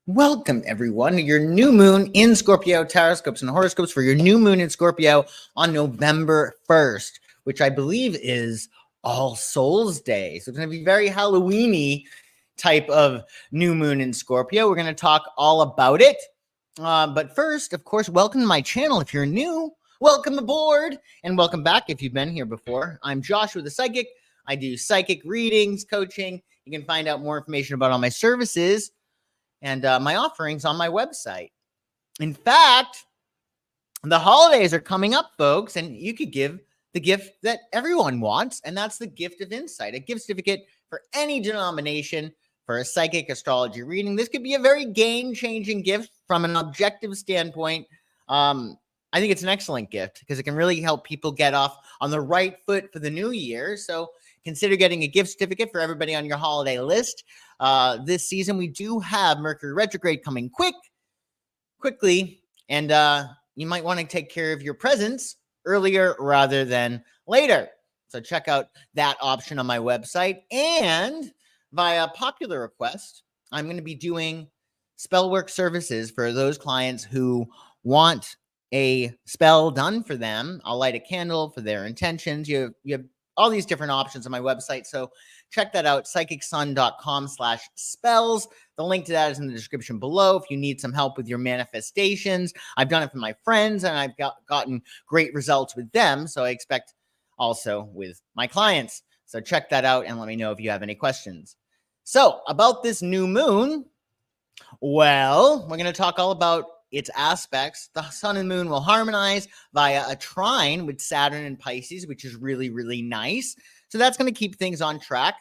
Welcome, everyone, to your new moon in Scorpio Tarotscopes and horoscopes for your new moon in Scorpio on November 1st, which I believe is All Souls Day. So it's going to be very Halloween-y type of new moon in Scorpio. We're going to talk all about it. But first, of course, welcome to my channel. If you're new, welcome aboard and welcome back if you've been here before. I'm Joshua the Psychic. I do psychic readings, coaching. You can find out more information about all my services and my offerings on my website. In fact, the holidays are coming up, folks, and you could give the gift that everyone wants, and that's the gift of insight, a gift certificate for any denomination for a psychic astrology reading. This could be a very game-changing gift from an objective standpoint. I think it's an excellent gift because it can really help people get off on the right foot for the new year. So consider getting a gift certificate for everybody on your holiday list. This season, we do have Mercury retrograde coming quickly, and you might want to take care of your presents earlier rather than later. So check out that option on my website. And via popular request, I'm going to be doing spell work services for those clients who want a spell done for them. I'll light a candle for their intentions. You have all these different options on my website. So check that out, psychicsun.com/spells. The link to that is in the description below. If you need some help with your manifestations, I've done it for my friends and I've gotten great results with them. So I expect also with my clients. So check that out and let me know if you have any questions. So about this new moon, well, we're going to talk all about its aspects. The sun and moon will harmonize via a trine with Saturn and Pisces, which is really, really nice. So that's going to keep things on track.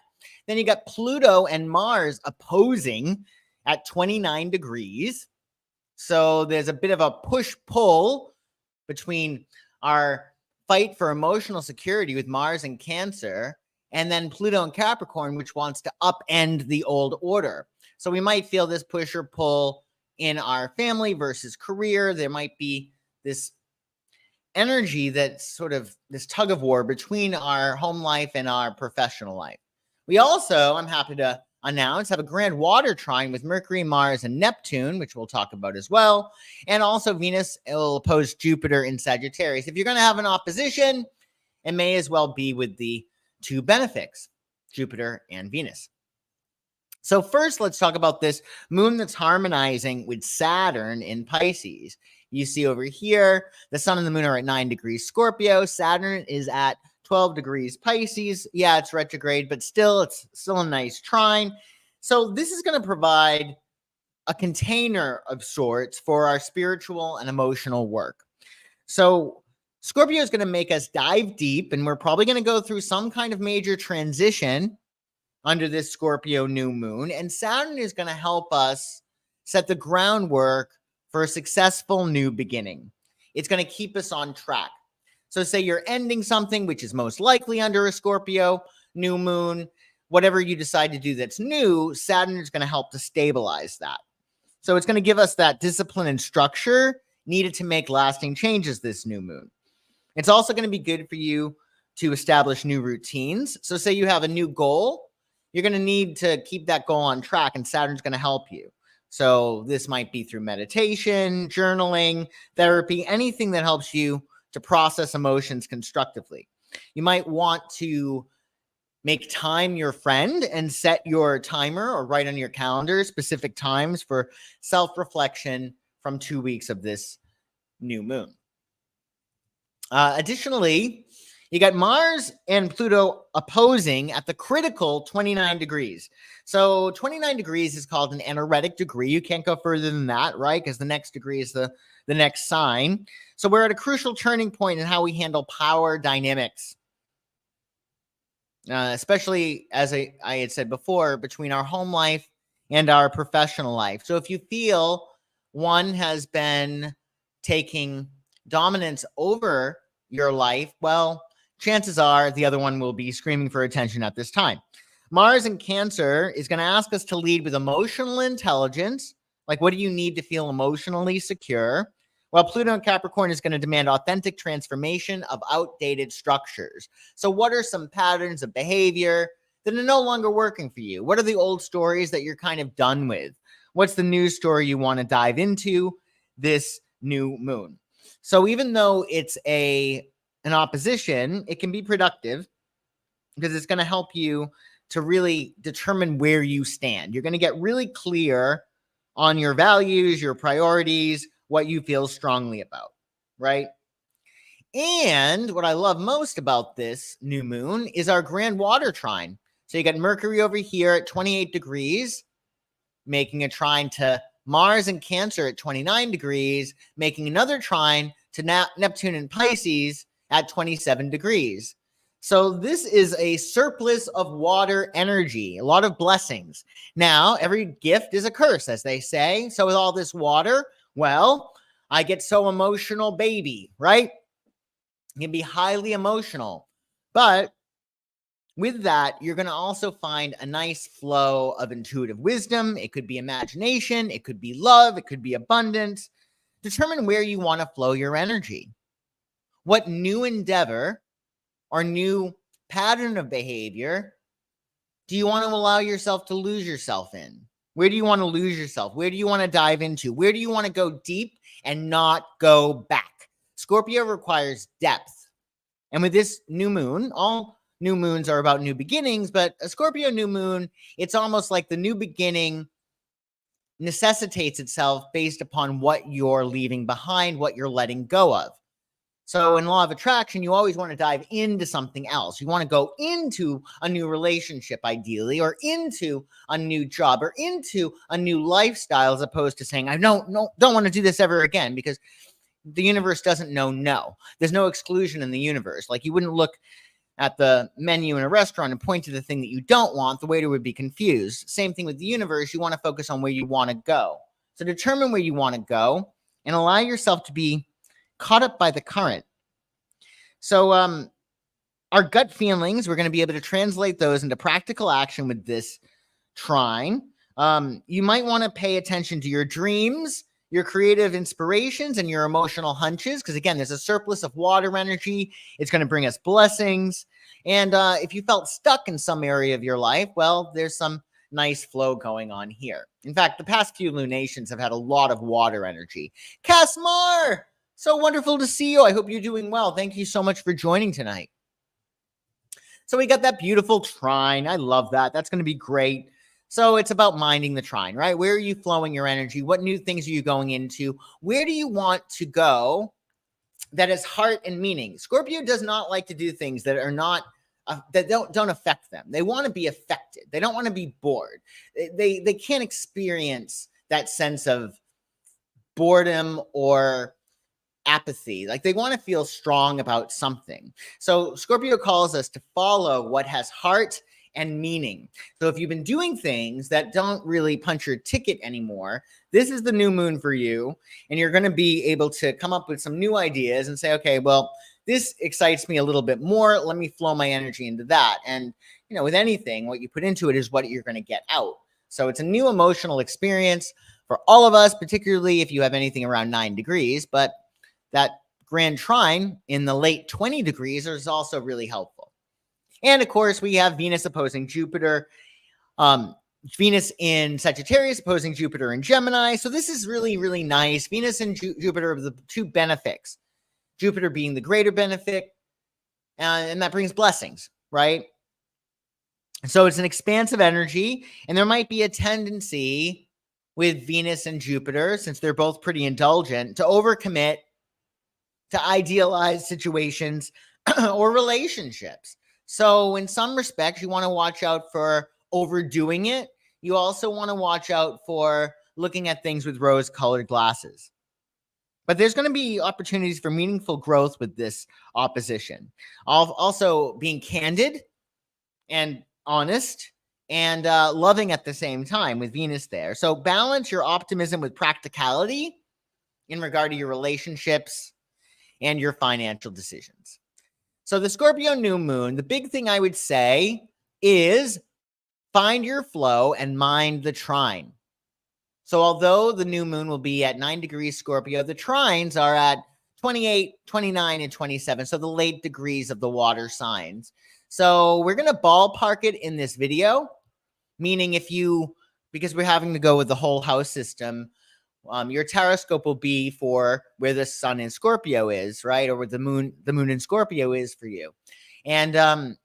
Then you got Pluto and Mars opposing at 29 degrees. So there's a bit of a push-pull between our fight for emotional security with Mars and Cancer, and then Pluto and Capricorn, which wants to upend the old order. So we might feel this push or pull in our family versus career. There might be this energy that's sort of this tug of war between our home life and our professional life. We also, I'm happy to announce, have a grand water trine with Mercury, Mars, and Neptune, which we'll talk about as well. And also Venus will oppose Jupiter in Sagittarius. If you're going to have an opposition, it may as well be with the two benefics, Jupiter and Venus. So first, let's talk about this moon that's harmonizing with Saturn in Pisces. You see over here, the sun and the moon are at 9 degrees Scorpio. Saturn is at 12 degrees Pisces. Yeah, it's retrograde, but it's still a nice trine. So this is going to provide a container of sorts for our spiritual and emotional work. So Scorpio is going to make us dive deep, and we're probably going to go through some kind of major transition under this Scorpio new moon. And Saturn is going to help us set the groundwork for a successful new beginning. It's going to keep us on track. So say you're ending something, which is most likely under a Scorpio new moon, whatever you decide to do that's new, Saturn is going to help to stabilize that. So it's going to give us that discipline and structure needed to make lasting changes this new moon. It's also going to be good for you to establish new routines. So say you have a new goal, you're going to need to keep that goal on track, and Saturn's going to help you. So this might be through meditation, journaling, therapy, anything that helps you to process emotions constructively. You might want to make time your friend and set your timer or write on your calendar specific times for self-reflection from 2 weeks of this new moon. Additionally, you got Mars and Pluto opposing at the critical 29 degrees. So 29 degrees is called an anaretic degree. You can't go further than that, right? Because the next degree is the next sign. So we're at a crucial turning point in how we handle power dynamics, especially, as I had said before, between our home life and our professional life. So if you feel one has been taking dominance over your life, well, chances are the other one will be screaming for attention at this time. Mars in Cancer is going to ask us to lead with emotional intelligence. Like, what do you need to feel emotionally secure? While Pluto in Capricorn is going to demand authentic transformation of outdated structures. So what are some patterns of behavior that are no longer working for you? What are the old stories that you're kind of done with? What's the new story you want to dive into this new moon? So even though it's an opposition, it can be productive because it's going to help you to really determine where you stand. You're going to get really clear on your values, your priorities, what you feel strongly about, right? And what I love most about this new moon is our grand water trine. So you got Mercury over here at 28 degrees, making a trine to Mars and Cancer at 29 degrees, making another trine to Neptune and Pisces at 27 degrees. So this is a surplus of water energy, a lot of blessings. Now, every gift is a curse, as they say. So with all this water, well, I get so emotional, baby, right? You can be highly emotional. But with that, you're going to also find a nice flow of intuitive wisdom. It could be imagination. It could be love. It could be abundance. Determine where you want to flow your energy. What new endeavor or new pattern of behavior do you want to allow yourself to lose yourself in? Where do you want to lose yourself? Where do you want to dive into? Where do you want to go deep and not go back? Scorpio requires depth. And with this new moon, all new moons are about new beginnings, but a Scorpio new moon, it's almost like the new beginning necessitates itself based upon what you're leaving behind, what you're letting go of. So in law of attraction, you always want to dive into something else. You want to go into a new relationship, ideally, or into a new job, or into a new lifestyle, as opposed to saying, I don't want to do this ever again, because the universe doesn't know no. There's no exclusion in the universe. Like, you wouldn't look at the menu in a restaurant and point to the thing that you don't want. The waiter would be confused. Same thing with the universe. You want to focus on where you want to go. So determine where you want to go and allow yourself to be caught up by the current. So our gut feelings, we're going to be able to translate those into practical action with this trine. You might want to pay attention to your dreams, your creative inspirations, and your emotional hunches, because again, there's a surplus of water energy. It's going to bring us blessings. And if you felt stuck in some area of your life, well, there's some nice flow going on here. In fact, the past few lunations have had a lot of water energy. Casmar, so wonderful to see you. I hope you're doing well. Thank you so much for joining tonight. So we got that beautiful trine. I love that. That's going to be great. So it's about minding the trine, right? Where are you flowing your energy? What new things are you going into? Where do you want to go that is heart and meaning? Scorpio does not like to do things that are not that don't affect them. They want to be affected. They don't want to be bored. They can't experience that sense of boredom or apathy. Like, they want to feel strong about something. So Scorpio calls us to follow what has heart and meaning. So if you've been doing things that don't really punch your ticket anymore, this is the new moon for you. And you're going to be able to come up with some new ideas and say, okay, well, this excites me a little bit more. Let me flow my energy into that. And, you know, with anything, what you put into it is what you're going to get out. So it's a new emotional experience for all of us, particularly if you have anything around 9 degrees. But that grand trine in the late 20 degrees is also really helpful. And of course, we have Venus opposing Jupiter, Venus in Sagittarius opposing Jupiter in Gemini. So this is really, really nice. Venus and Jupiter are the two benefics, Jupiter being the greater benefic, and that brings blessings, right? So it's an expansive energy, and there might be a tendency with Venus and Jupiter, since they're both pretty indulgent, to overcommit, to idealize situations or relationships. So in some respects, you want to watch out for overdoing it. You also want to watch out for looking at things with rose-colored glasses. But there's going to be opportunities for meaningful growth with this opposition. Also being candid and honest and loving at the same time with Venus there. So balance your optimism with practicality in regard to your relationships and your financial decisions. So the Scorpio new moon, the big thing I would say is find your flow and mind the trine. So although the new moon will be at 9 degrees Scorpio, the trines are at 28, 29, and 27. So the late degrees of the water signs. So we're going to ballpark it in this video, meaning because we're having to go with the whole house system, your Tarotscope will be for where the sun in Scorpio is, right? Or where the moon in Scorpio is for you. And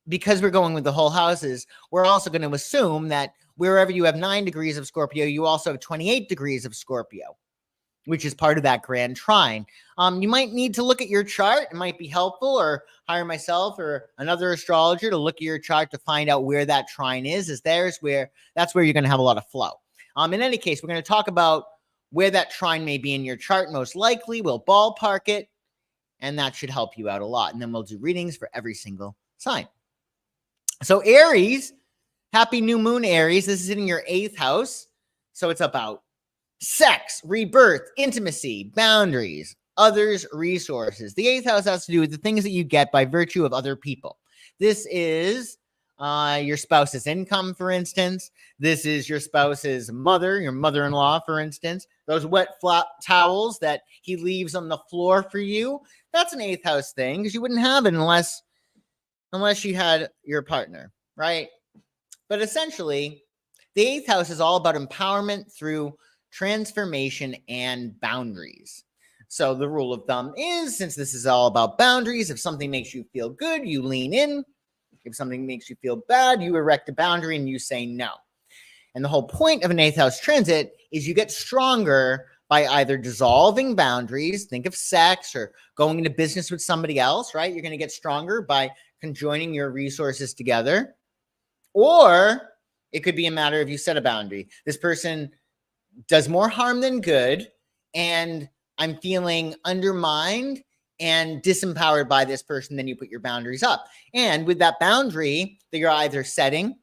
because we're going with the whole houses, we're also going to assume that wherever you have 9 degrees of Scorpio, you also have 28 degrees of Scorpio, which is part of that grand trine. You might need to look at your chart. It might be helpful, or hire myself or another astrologer to look at your chart to find out where that trine is. That's where you're going to have a lot of flow. In any case, we're going to talk about where that trine may be in your chart. Most likely, we'll ballpark it, and that should help you out a lot. And then we'll do readings for every single sign. So Aries, happy new moon, Aries. This is in your 8th house. So it's about sex, rebirth, intimacy, boundaries, others, resources. The 8th house has to do with the things that you get by virtue of other people. This is your spouse's income, for instance. This is your spouse's mother, your mother-in-law, for instance. Those wet flat towels that he leaves on the floor for you. That's an 8th house thing, because you wouldn't have it unless you had your partner, right? But essentially, the 8th house is all about empowerment through transformation and boundaries. So the rule of thumb is, since this is all about boundaries, if something makes you feel good, you lean in. If something makes you feel bad, you erect a boundary and you say no. And the whole point of an 8th house transit is you get stronger by either dissolving boundaries, think of sex, or going into business with somebody else, right? You're going to get stronger by conjoining your resources together. Or it could be a matter of you set a boundary. This person does more harm than good, and I'm feeling undermined and disempowered by this person. Then you put your boundaries up. And with that boundary that you're either setting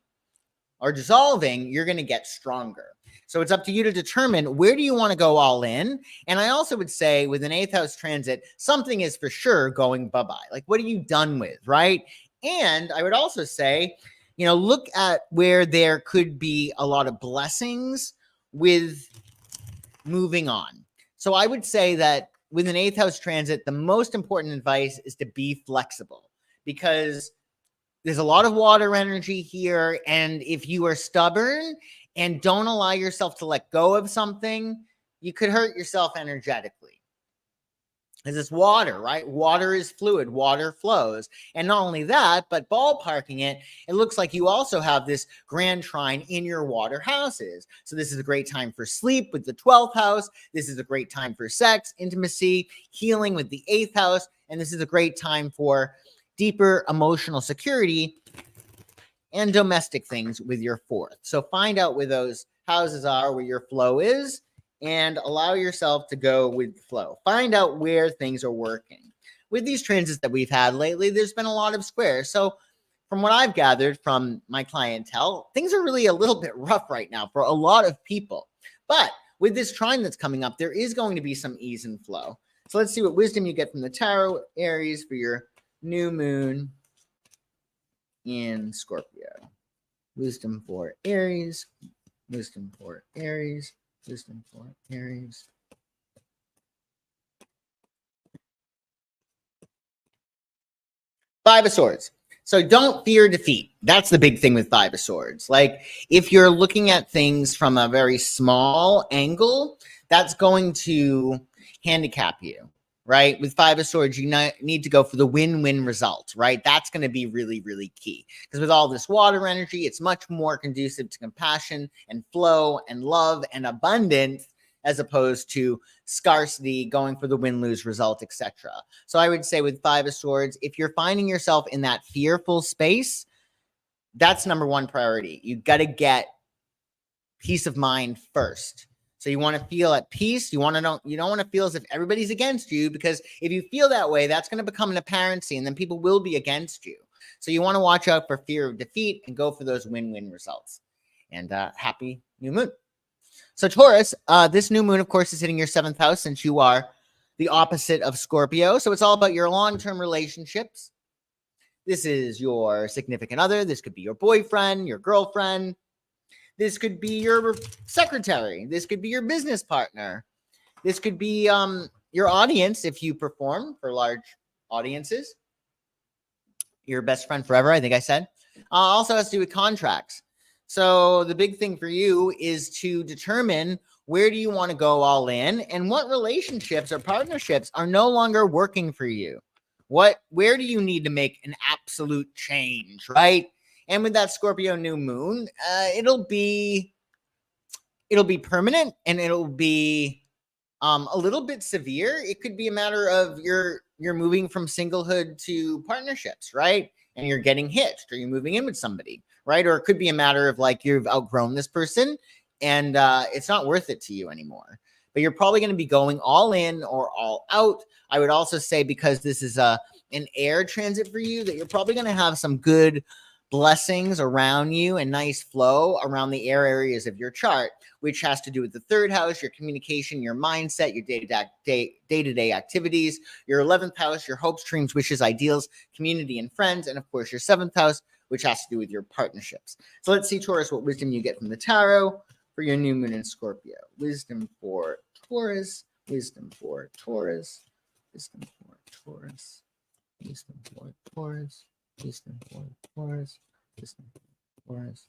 or dissolving, you're going to get stronger. So it's up to you to determine, where do you want to go all in? And I also would say, with an 8th house transit, something is for sure going bye-bye. Like, what are you done with, right? And I would also say, look at where there could be a lot of blessings with moving on. So I would say that with an 8th house transit, the most important advice is to be flexible, because there's a lot of water energy here. And if you are stubborn and don't allow yourself to let go of something, you could hurt yourself energetically. Because it's water, right? Water is fluid, water flows. And not only that, but ballparking it, it looks like you also have this grand trine in your water houses. So this is a great time for sleep with the 12th house. This is a great time for sex, intimacy, healing with the 8th house. And this is a great time for deeper emotional security and domestic things with your 4th. So find out where those houses are, where your flow is, and allow yourself to go with the flow. Find out where things are working. With these transits that we've had lately, there's been a lot of squares. So from what I've gathered from my clientele, things are really a little bit rough right now for a lot of people. But with this trine that's coming up, there is going to be some ease and flow. So let's see what wisdom you get from the tarot, Aries, for your new moon in Scorpio. Wisdom for Aries. Wisdom for Aries. Wisdom for Aries. Five of Swords. So don't fear defeat. That's the big thing with Five of Swords. Like, if you're looking at things from a very small angle, that's going to handicap you, right? With Five of Swords, you need to go for the win-win result, right? That's going to be really, really key. Because with all this water energy, it's much more conducive to compassion and flow and love and abundance, as opposed to scarcity, going for the win-lose result, etc. So I would say with Five of Swords, if you're finding yourself in that fearful space, that's number one priority. You got to get peace of mind first. So you want to feel at peace. You don't want to feel as if everybody's against you, because if you feel that way, that's going to become an apparency, and then people will be against you. So you want to watch out for fear of defeat and go for those win-win results. And happy new moon. So Taurus, this new moon, of course, is hitting your 7th house, since you are the opposite of Scorpio. So it's all about your long-term relationships. This is your significant other. This could be your boyfriend, your girlfriend. This could be your secretary. This could be your business partner. This could be your audience if you perform for large audiences. your best friend forever, I think I said. Also has to do with contracts. So the big thing for you is to determine where do you want to go all in and what relationships or partnerships are no longer working for you. Where do you need to make an absolute change, right? And with that Scorpio new moon, it'll be permanent and it'll be a little bit severe. It could be a matter of you're moving from singlehood to partnerships, right? And you're getting hitched, or you're moving in with somebody, right? Or it could be a matter of like you've outgrown this person and it's not worth it to you anymore. But you're probably going to be going all in or all out. I would also say, because this is an air transit for you, that you're probably going to have some good blessings around you and nice flow around the air areas of your chart, which has to do with the third house, your communication, your mindset, your day-to-day activities, your 11th house, your hopes, dreams, wishes, ideals, community, and friends, and of course your 7th house, which has to do with your partnerships. So let's see, Taurus, what wisdom you get from the tarot for your new moon in Scorpio. Wisdom for Taurus, wisdom for Taurus, wisdom for Taurus, wisdom for Taurus, wisdom for Taurus, wisdom for Taurus.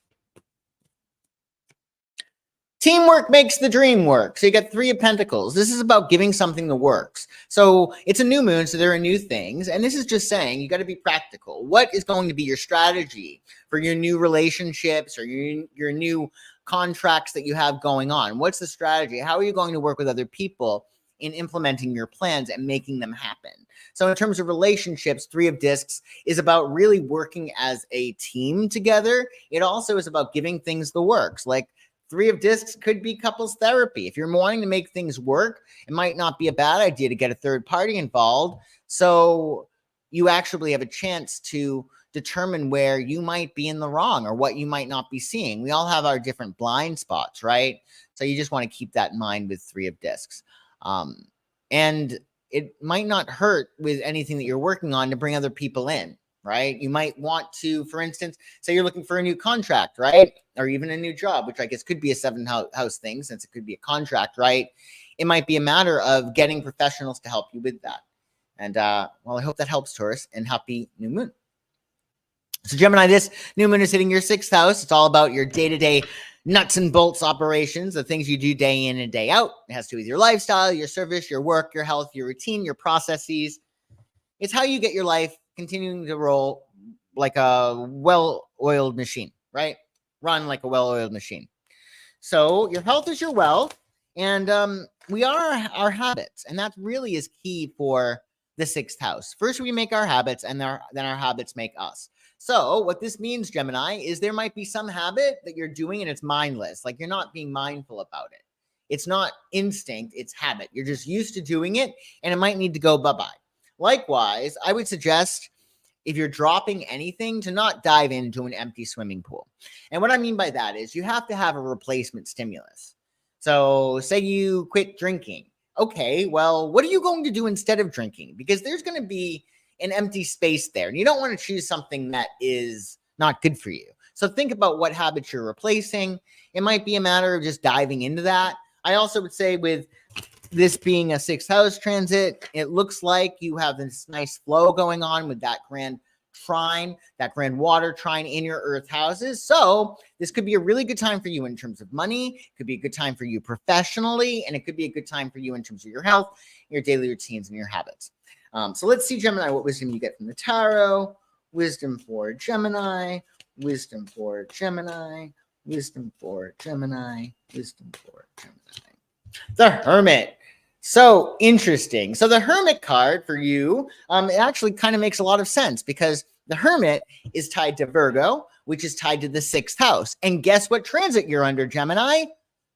Teamwork makes the dream work. So you got 3 of Pentacles. This is about giving something that works. So it's a new moon, so there are new things. And this is just saying you got to be practical. What is going to be your strategy for your new relationships or your new contracts that you have going on? What's the strategy? How are you going to work with other people in implementing your plans and making them happen? So in terms of relationships, 3 of Discs is about really working as a team together. It also is about giving things the works. Like 3 of Discs could be couples therapy. If you're wanting to make things work, it might not be a bad idea to get a third party involved. So you actually have a chance to determine where you might be in the wrong or what you might not be seeing. We all have our different blind spots, right? So you just want to keep that in mind with 3 of Discs. And it might not hurt with anything that you're working on to bring other people in, right? You might want to, for instance, say you're looking for a new contract, right? Or even a new job, which I guess could be a 7th house thing, since it could be a contract, right? It might be a matter of getting professionals to help you with that. And well, I hope that helps, Taurus, and happy new moon. So Gemini, this new moon is hitting your 6th house. It's all about your day-to-day nuts and bolts operations, the things you do day in and day out. It has to do with your lifestyle, your service, your work, your health, your routine, your processes. It's how you get your life continuing to roll like a well-oiled machine, right? Run like a well-oiled machine. So your health is your wealth, and we are our habits, and that really is key for the 6th house. First, we make our habits, and then our habits make us. So what this means, Gemini, is there might be some habit that you're doing and it's mindless, like you're not being mindful about it. It's not instinct, it's habit. You're just used to doing it, and it might need to go bye-bye. Likewise, I would suggest, if you're dropping anything, to not dive into an empty swimming pool. And what I mean by that is you have to have a replacement stimulus. So say you quit drinking. Okay, well, what are you going to do instead of drinking? Because there's going to be an empty space there, and you don't want to choose something that is not good for you. So think about what habits you're replacing. It might be a matter of just diving into that. I also would say, with this being a 6th house transit, it looks like you have this nice flow going on with that grand trine, that grand water trine in your earth houses. So this could be a really good time for you in terms of money. It could be a good time for you professionally, and it could be a good time for you in terms of your health, your daily routines, and your habits. So let's see, Gemini, what wisdom you get from the tarot. Wisdom for Gemini, wisdom for Gemini, wisdom for Gemini, wisdom for Gemini. The Hermit. So interesting. So the Hermit card for you, it actually kind of makes a lot of sense, because the Hermit is tied to Virgo, which is tied to the 6th house. And guess what transit you're under, Gemini?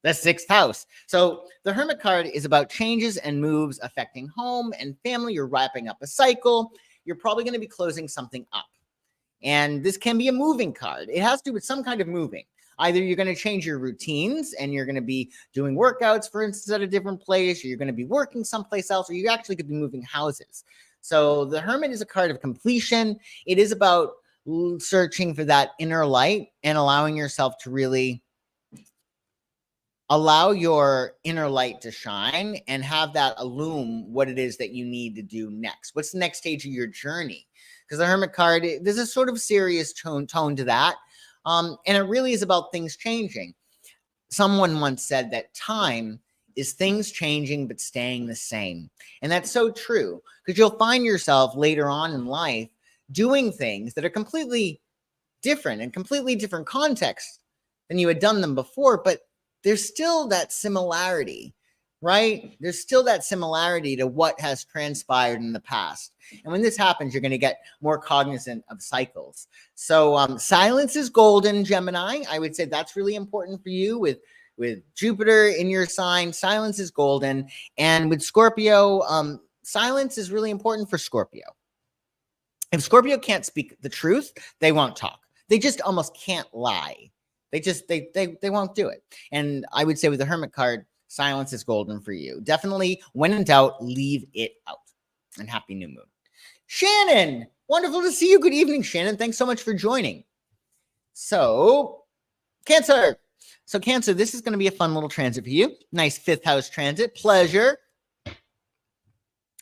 The 6th house. So the Hermit card is about changes and moves affecting home and family. You're wrapping up a cycle. You're probably going to be closing something up. And this can be a moving card. It has to do with some kind of moving. Either you're going to change your routines and you're going to be doing workouts, for instance, at a different place, or you're going to be working someplace else, or you actually could be moving houses. So the Hermit is a card of completion. It is about searching for that inner light and allowing yourself to really allow your inner light to shine and have that illume what it is that you need to do next. What's the next stage of your journey? because the Hermit card, there's a sort of serious tone to that. And it really is about things changing. Someone once said that time is things changing but staying the same. And that's so true, because you'll find yourself later on in life doing things that are completely different and completely different context than you had done them before, but there's still that similarity, right? There's still that similarity to what has transpired in the past. And when this happens, you're going to get more cognizant of cycles. So silence is golden, Gemini. I would say that's really important for you with Jupiter in your sign. Silence is golden. And with Scorpio, silence is really important for Scorpio. If Scorpio can't speak the truth, they won't talk. They just almost can't lie. They won't do it. And I would say with the Hermit card, silence is golden for you. Definitely, when in doubt, leave it out. And happy new moon. Shannon, wonderful to see you. Good evening, Shannon. Thanks so much for joining. So, Cancer. So, Cancer, this is going to be a fun little transit for you. Nice 5th house transit. Pleasure.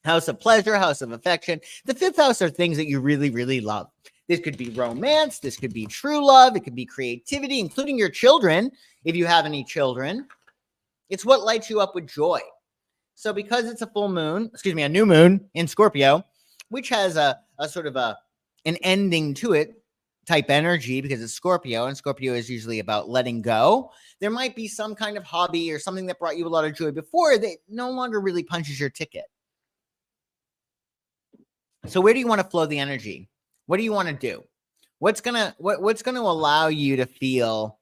House of pleasure, house of affection. The 5th house are things that you really, really love. This could be romance. This could be true love. It could be creativity, including your children, if you have any children. It's what lights you up with joy. So because it's a full moon, a new moon in Scorpio, which has a sort of an ending to it type energy, because it's Scorpio, and Scorpio is usually about letting go. There might be some kind of hobby or something that brought you a lot of joy before that no longer really punches your ticket. So where do you want to flow the energy? What do you want to do? What's gonna allow you to feel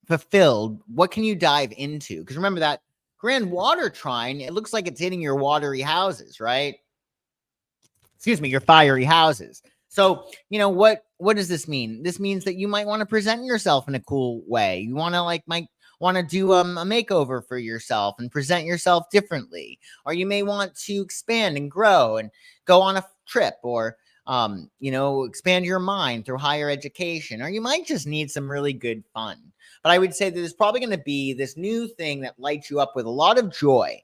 fulfilled? What can you dive into? Because remember that grand water trine, it looks like it's hitting your watery houses, right? Your fiery houses. So, what does this mean? This means that you might want to present yourself in a cool way. You want to might want to do a makeover for yourself and present yourself differently. Or you may want to expand and grow and go on a trip, or expand your mind through higher education, or you might just need some really good fun. But I would say that there's probably going to be this new thing that lights you up with a lot of joy.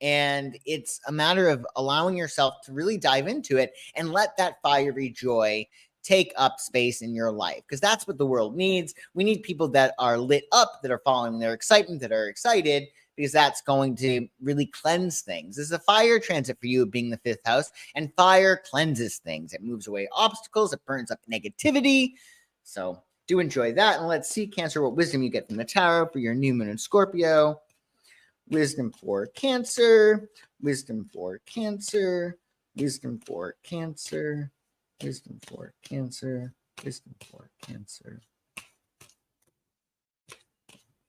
And it's a matter of allowing yourself to really dive into it and let that fiery joy take up space in your life, because that's what the world needs. We need people that are lit up, that are following their excitement, that are excited, because that's going to really cleanse things. This is a fire transit for you, being the 5th house, and fire cleanses things. It moves away obstacles. It burns up negativity. So do enjoy that. And let's see, Cancer, what wisdom you get from the tarot for your new moon in Scorpio. Wisdom for Cancer. Wisdom for Cancer. Wisdom for Cancer. Wisdom for Cancer. Wisdom for Cancer.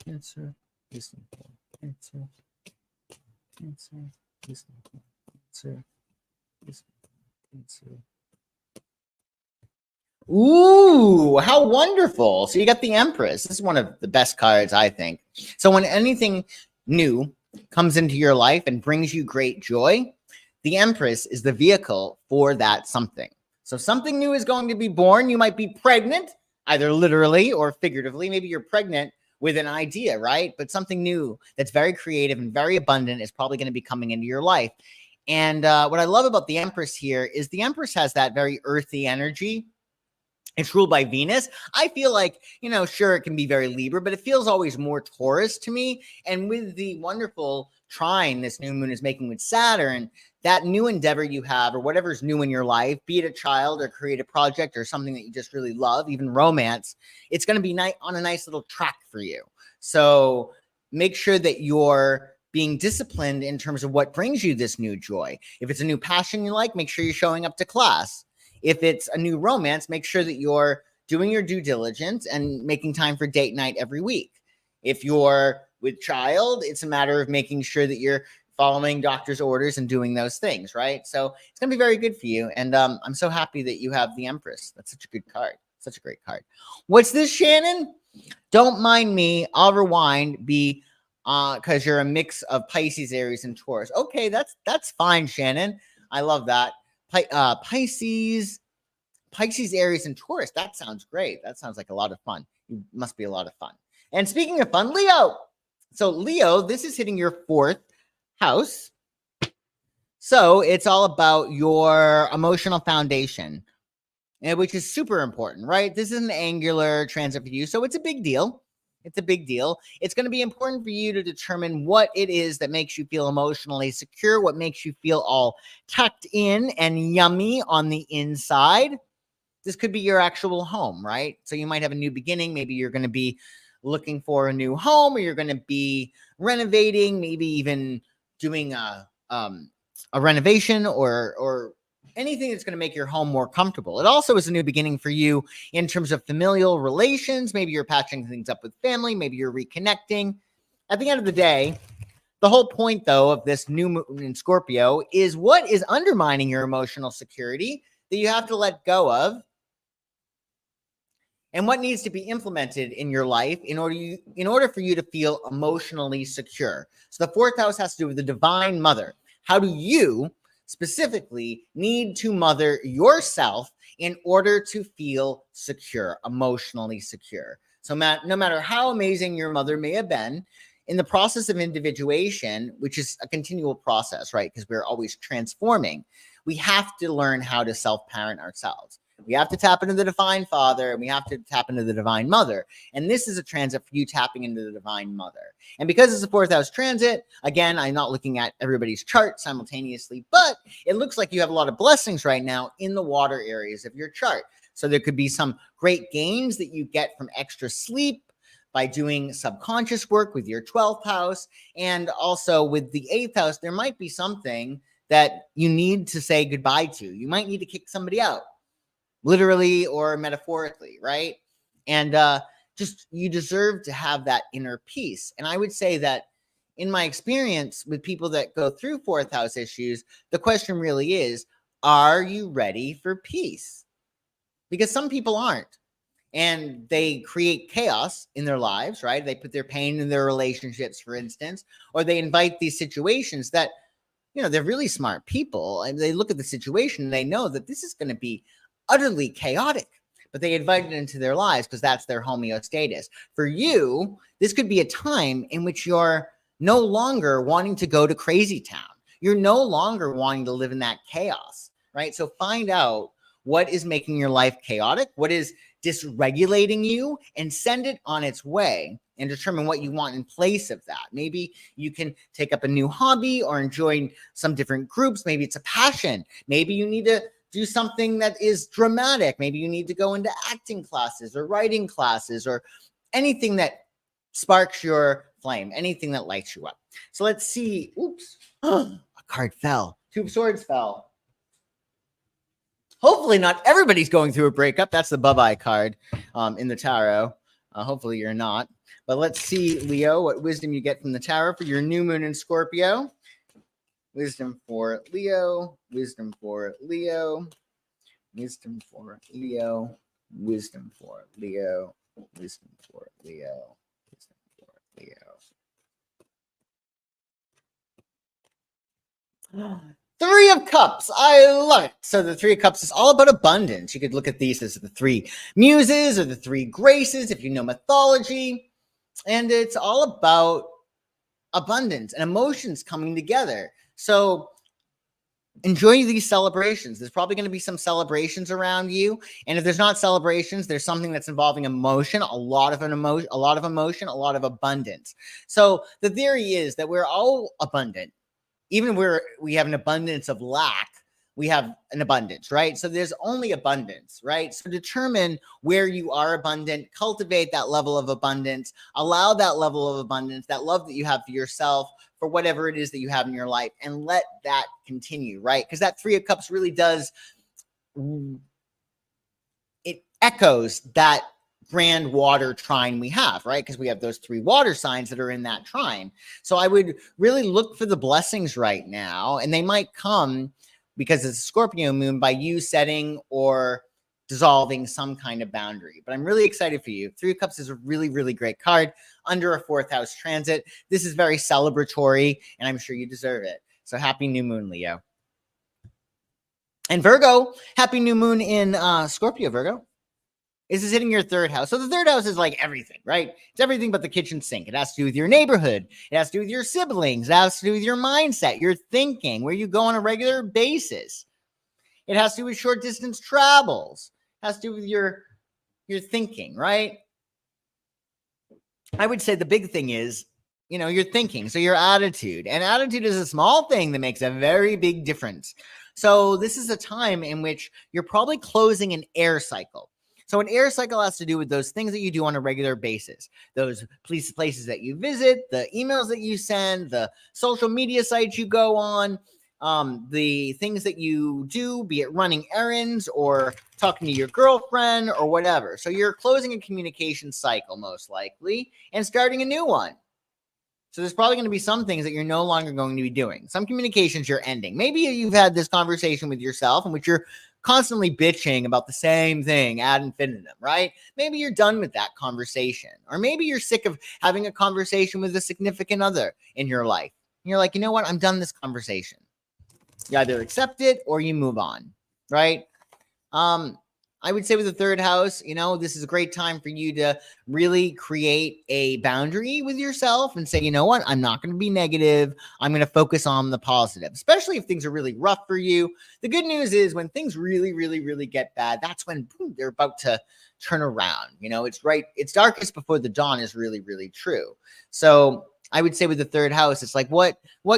Cancer. Wisdom for Cancer. Cancer. Wisdom for Cancer. Wisdom for Cancer. Ooh, how wonderful. So you got the Empress. This is one of the best cards, I think. So when anything new comes into your life and brings you great joy, the Empress is the vehicle for that something. So something new is going to be born. You might be pregnant, either literally or figuratively. Maybe you're pregnant with an idea, right? But something new that's very creative and very abundant is probably going to be coming into your life. And what I love about the Empress here is the Empress has that very earthy energy. It's ruled by Venus. I feel like, sure, it can be very Libra, but it feels always more Taurus to me. And with the wonderful trine this new moon is making with Saturn, that new endeavor you have, or whatever's new in your life, be it a child or create a project or something that you just really love, even romance, it's going to be on a nice little track for you. So make sure that you're being disciplined in terms of what brings you this new joy. If it's a new passion you like, make sure you're showing up to class. If it's a new romance, make sure that you're doing your due diligence and making time for date night every week. If you're with child, it's a matter of making sure that you're following doctor's orders and doing those things, right? So it's going to be very good for you. And I'm so happy that you have the Empress. That's such a good card. Such a great card. What's this, Shannon? Don't mind me. I'll rewind. Because you're a mix of Pisces, Aries, and Taurus. Okay, that's fine, Shannon. I love that. Pisces, Aries, and Taurus. That sounds great. That sounds like a lot of fun. It must be a lot of fun. And speaking of fun, Leo. So Leo, this is hitting your 4th house. So it's all about your emotional foundation, which is super important, right? This is an angular transit for you, so it's a big deal. It's a big deal. It's going to be important for you to determine what it is that makes you feel emotionally secure, what makes you feel all tucked in and yummy on the inside. This could be your actual home, right? So you might have a new beginning. Maybe you're going to be looking for a new home, or you're going to be renovating, maybe even doing a renovation or anything that's going to make your home more comfortable. It also is a new beginning for you in terms of familial relations. Maybe you're patching things up with family. Maybe you're reconnecting. At the end of the day, the whole point, though, of this new moon in Scorpio is what is undermining your emotional security that you have to let go of, and what needs to be implemented in your life in order for you to feel emotionally secure. So the fourth house has to do with the divine mother. How do you specifically need to mother yourself in order to feel secure, emotionally secure? So no matter how amazing your mother may have been, in the process of individuation, which is a continual process, right? Because we're always transforming, we have to learn how to self-parent ourselves. We have to tap into the divine father, and we have to tap into the divine mother. And this is a transit for you tapping into the divine mother. And because it's a fourth house transit, again, I'm not looking at everybody's chart simultaneously, but it looks like you have a lot of blessings right now in the water areas of your chart. So there could be some great gains that you get from extra sleep by doing subconscious work with your 12th house. And also with the 8th house, there might be something that you need to say goodbye to. You might need to kick somebody out, literally or metaphorically, right? And just you deserve to have that inner peace. And I would say that in my experience with people that go through fourth house issues, the question really is, are you ready for peace? Because some people aren't. And they create chaos in their lives, right? They put their pain in their relationships, for instance, or they invite these situations that, they're really smart people, and they look at the situation and they know that this is going to be utterly chaotic, but they invite it into their lives because that's their homeostasis. For you, this could be a time in which you're no longer wanting to go to crazy town. You're no longer wanting to live in that chaos, right? So find out what is making your life chaotic, what is dysregulating you, and send it on its way and determine what you want in place of that. Maybe you can take up a new hobby or join some different groups. Maybe it's a passion. Maybe you need to do something that is dramatic. Maybe you need to go into acting classes or writing classes or anything that sparks your flame, anything that lights you up. So let's see. Oops. A card fell. Two of Swords fell. Hopefully not everybody's going through a breakup. That's the Bub-Eye card in the tarot. Hopefully you're not. But let's see, Leo, what wisdom you get from the tarot for your new moon in Scorpio. Wisdom for Leo. Wisdom for Leo. Wisdom for Leo. Wisdom for Leo. Wisdom for Leo. Wisdom for Leo. 3 of Cups. I love it. So the 3 of Cups is all about abundance. You could look at these as the 3 muses or the 3 graces if you know mythology. And it's all about abundance and emotions coming together. So enjoy these celebrations. There's probably going to be some celebrations around you. And if there's not celebrations, there's something that's involving emotion, a lot of emotion, a lot of abundance. So the theory is that we're all abundant. Even where we have an abundance of lack, we have an abundance, right? So there's only abundance, right? So determine where you are abundant, cultivate that level of abundance, allow that level of abundance, that love that you have for yourself, for whatever it is that you have in your life, and let that continue, right? Because that 3 of Cups really does, it echoes that grand water trine we have, right? Because we have those 3 water signs that are in that trine. So I would really look for the blessings right now, and they might come because it's a Scorpio moon by you setting or dissolving some kind of boundary. But I'm really excited for you. 3 of Cups is a really, really great card under a 4th house transit. This is very celebratory, and I'm sure you deserve it. So happy new moon, Leo. And Virgo, happy new moon in Scorpio, Virgo. This is hitting your third house. So the third house is like everything, right? It's everything but the kitchen sink. It has to do with your neighborhood. It has to do with your siblings. It has to do with your mindset, your thinking, where you go on a regular basis. It has to do with short distance travels. It has to do with your thinking, right? I would say the big thing is, your thinking. So your attitude. And attitude is a small thing that makes a very big difference. So this is a time in which you're probably closing an air cycle. So an air cycle has to do with those things that you do on a regular basis, those places that you visit, the emails that you send, the social media sites you go on, the things that you do, be it running errands or talking to your girlfriend or whatever. So you're closing a communication cycle most likely and starting a new one. So there's probably going to be some things that you're no longer going to be doing. Some communications you're ending. Maybe you've had this conversation with yourself in which you're constantly bitching about the same thing ad infinitum, right? Maybe you're done with that conversation. Or maybe you're sick of having a conversation with a significant other in your life. And you're like, you know what? I'm done this conversation. You either accept it or you move on, right? I would say with the third house, this is a great time for you to really create a boundary with yourself and say, you know what, I'm not going to be negative. I'm going to focus on the positive, especially if things are really rough for you. The good news is when things really, really, really get bad, that's when boom, they're about to turn around. It's darkest before the dawn is really, really true. So I would say with the third house, it's like, what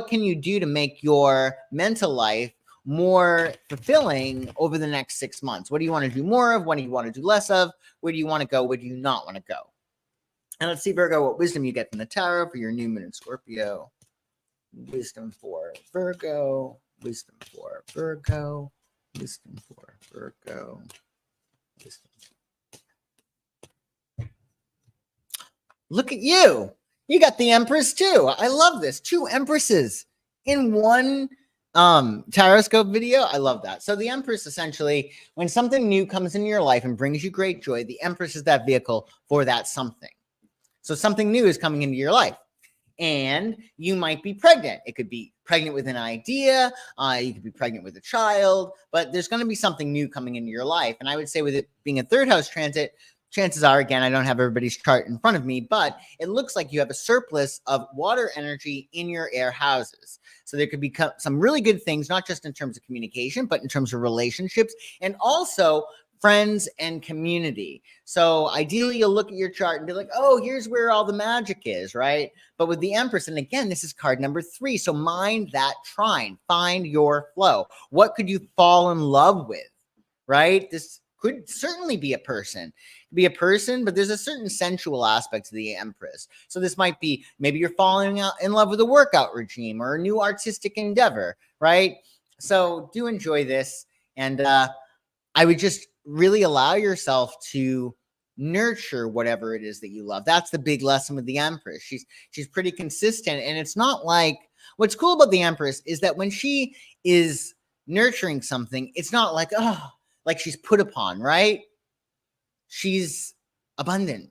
can you do to make your mental life more fulfilling over the next 6 months? What do you want to do more of? What do you want to do less of? Where do you want to go? Where do you not want to go? And let's see, Virgo, what wisdom you get from the tarot for your new moon in Scorpio. Wisdom for Virgo. Wisdom for Virgo. Wisdom for Virgo. Wisdom. Look at you. You got the Empress too. I love this. 2 Empresses in one Tarotscope video. I love that. So the Empress, essentially, when something new comes into your life and brings you great joy, the Empress is that vehicle for that something. So something new is coming into your life and you might be pregnant. It could be pregnant with an idea. You could be pregnant with a child, but there's going to be something new coming into your life. And I would say with it being a third house transit, chances are, again, I don't have everybody's chart in front of me, but it looks like you have a surplus of water energy in your air houses. So there could be some really good things, not just in terms of communication, but in terms of relationships and also friends and community. So ideally, you'll look at your chart and be like, oh, here's where all the magic is, right? But with the Empress, and again, this is card number 3. So mind that trine, find your flow. What could you fall in love with, right? This could certainly be a person. But there's a certain sensual aspect to the Empress. So this might be, maybe you're falling in love with a workout regime or a new artistic endeavor, right? So do enjoy this. And I would just really allow yourself to nurture whatever it is that you love. That's the big lesson with the Empress. She's pretty consistent. And it's not like, what's cool about the Empress is that when she is nurturing something, it's not like, oh, like she's put upon, right? She's abundant.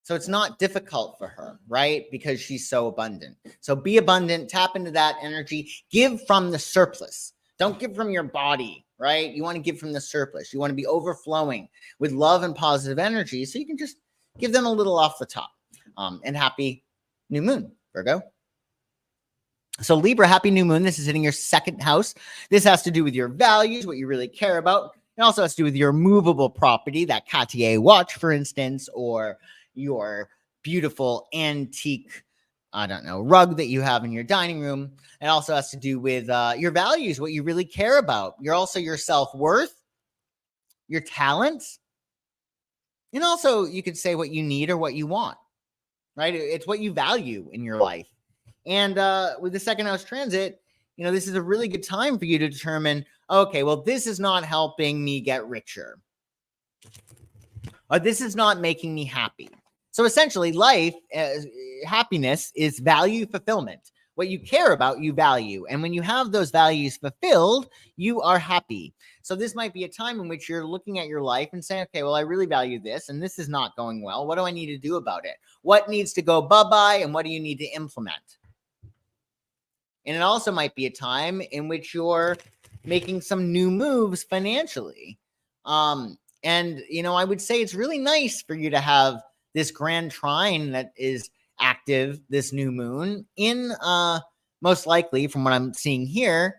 So it's not difficult for her, right? Because she's so abundant. So be abundant, tap into that energy, give from the surplus. Don't give from your body, right? You want to give from the surplus. You want to be overflowing with love and positive energy. So you can just give them a little off the top. And happy new moon, Virgo. So Libra, happy new moon. This is hitting your second house. This has to do with your values, what you really care about. It also has to do with your movable property, that Cartier watch, for instance, or your beautiful antique, rug that you have in your dining room. It also has to do with your values, what you really care about. You're also your self-worth, your talents, and also you could say what you need or what you want, right? It's what you value in your life. And with the second house transit, this is a really good time for you to determine, okay, well, this is not helping me get richer. Or this is not making me happy. So essentially, life, happiness is value fulfillment. What you care about, you value. And when you have those values fulfilled, you are happy. So this might be a time in which you're looking at your life and saying, okay, well, I really value this, and this is not going well. What do I need to do about it? What needs to go bye-bye, and what do you need to implement? And it also might be a time in which you're making some new moves financially. And, I would say it's really nice for you to have this grand trine that is active, this new moon, in most likely, from what I'm seeing here,